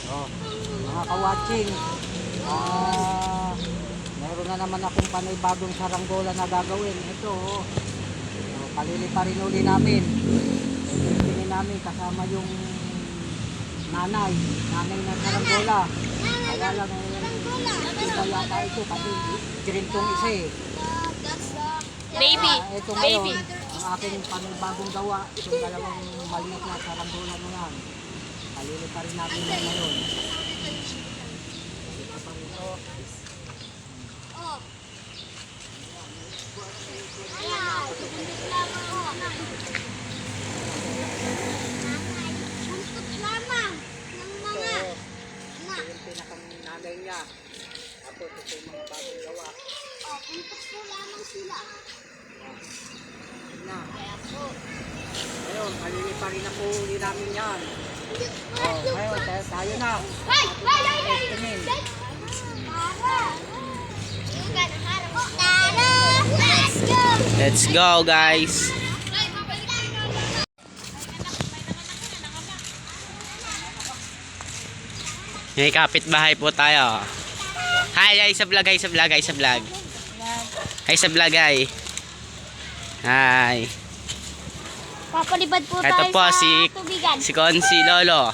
Oh, mga ka-watching, meron na naman akong panibagong saranggola na gagawin. Ito, paliliparin uli namin. Tingin namin kasama yung nanay na saranggola. Kaya lang, iba yata ito kasi grintong isa eh. Baby. Ito ngayon, ang aking panibagong gawa, itong dalawang maliit na saranggola na yan. Paliliparin natin yan ngayon. Ito pa rin ito. Yung pinakang nanay niya. Tapos ito yung mga bagong gawa. Na. Ngayon, paliliparin na po uli namin yan. Ngayon, tayo na. Tingin. Let's go guys. May kapitbahay po tayo. Hi sa vlog, hi sa vlog, hi sa vlog. Hi sa vlog, hi. Hi. Papalibad po Ito tayo po sa si tubigan. Konsi Lolo.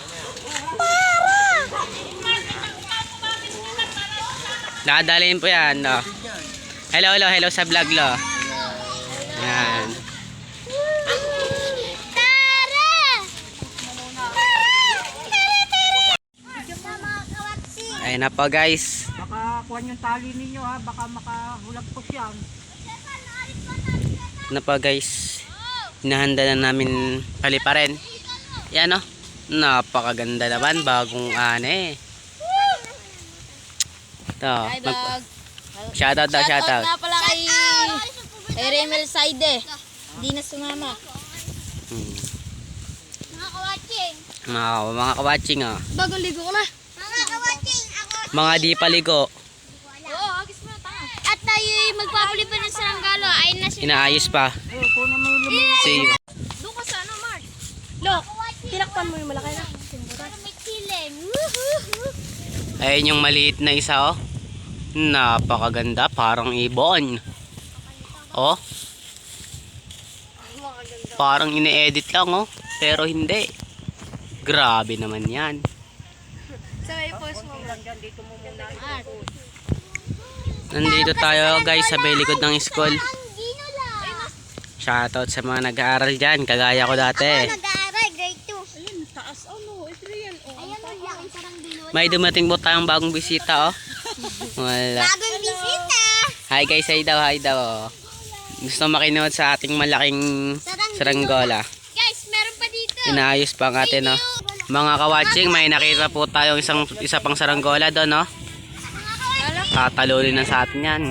Nakadalhin po yan, no. Hello sa vlog, lo. Yan. Ayun na po guys. Baka kuhan yung tali ninyo ha. Baka makahulagpos yan. Ano po guys. Hinahanda na namin paliparin. Yan o. Napakaganda naman. Bagong ane. Ito. Shoutout daw, shoutout. Nga pala kay Remel Saide. Hindi na sumama. Mga kawatching. Mga kawatching o. Bagong ligo ko na. Mga kawatching. Mga di paligo. Oo, agis mo na tanga. At tayo magpapalipad ng saranggalo. Ayun na sila. Inaayos pa. Kunin mo yung lumilit. See you. Doon ka sa ano, Mark? Look, tinakpan mo yung malaki na. Para may killing. Ayun yung maliit na isa oh. Napakaganda. Parang ibon. Oh. Parang ine-edit lang oh. Pero hindi. Grabe naman yan. So, i-post mo. Mark. Nandito tayo guys sa may likod ng school. Shoutout sa mga nag-aaral dyan. Kagaya ko dati. Nag-aaral, grade 2. Ayun, taas ano, ito yan. Ayun, laki parang dilo. May dumating po tayong bagong bisita oh. Wala. Bagong bisita. Hi guys, hi daw, hi daw. Oh. Gusto makinood sa ating malaking saranggola. Guys, meron pa dito. Inaayos pa ang atin no. Mga kawatching, may nakita po tayong isa pang saranggola doon no. Tatalulin na sa atin yan.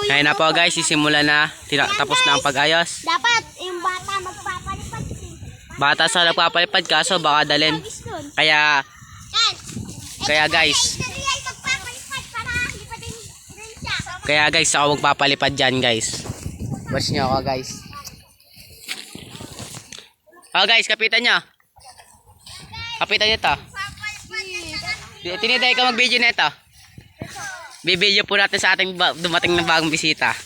Kaya na po guys, sisimula na. Tapos na ang pag-ayos. Dapat yung bata magpapalipad. Bata sa nagpapalipad kaso baka dalhin. Kaya guys. Kaya guys, ako magpapalipad dyan guys. Watch nyo ako guys. Oh guys, kapitan nyo. Kapitan nyo to. Tiniday ka mag-video na ito. Bibidyo po natin sa ating dumating na bagong bisita.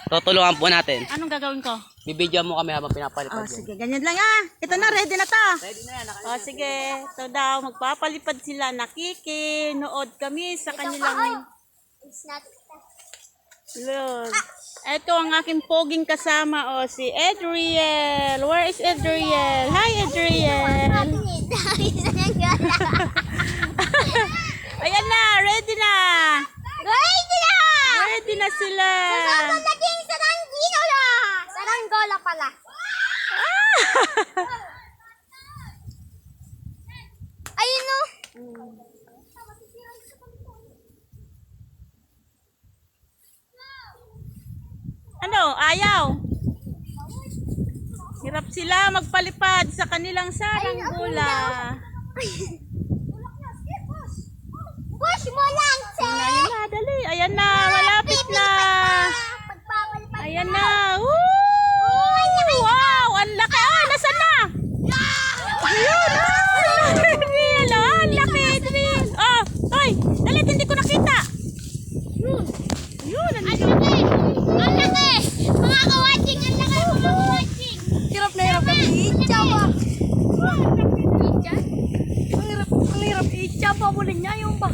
Tutulungan po natin. Anong gagawin ko? Bibidyo mo kami habang pinapalipad yan. Sige, ganyan lang ah. Ito na, ready na to. Ready na yan. Sige, ito daw, magpapalipad sila. Nakikinood kami sa kanilang vlog. Ito ang aking poging kasama, si Adriel. Where is Adriel? Hi, Adriel. Ayan na, ready na. Ready na! Ready na sila. Sasama naging saranggola. Saranggola pala. Ayun no. Ano, ayaw? Hirap sila magpalipad sa kanilang saranggola. Push mo lang, sir. Ayun na, dali. Ayan na, malapit na. Pagpapalipad. Ayan na. Woo! Wow, ang laki. Ah, nasaan na? Ayun. Ayun. siya pabulin niya yung ba?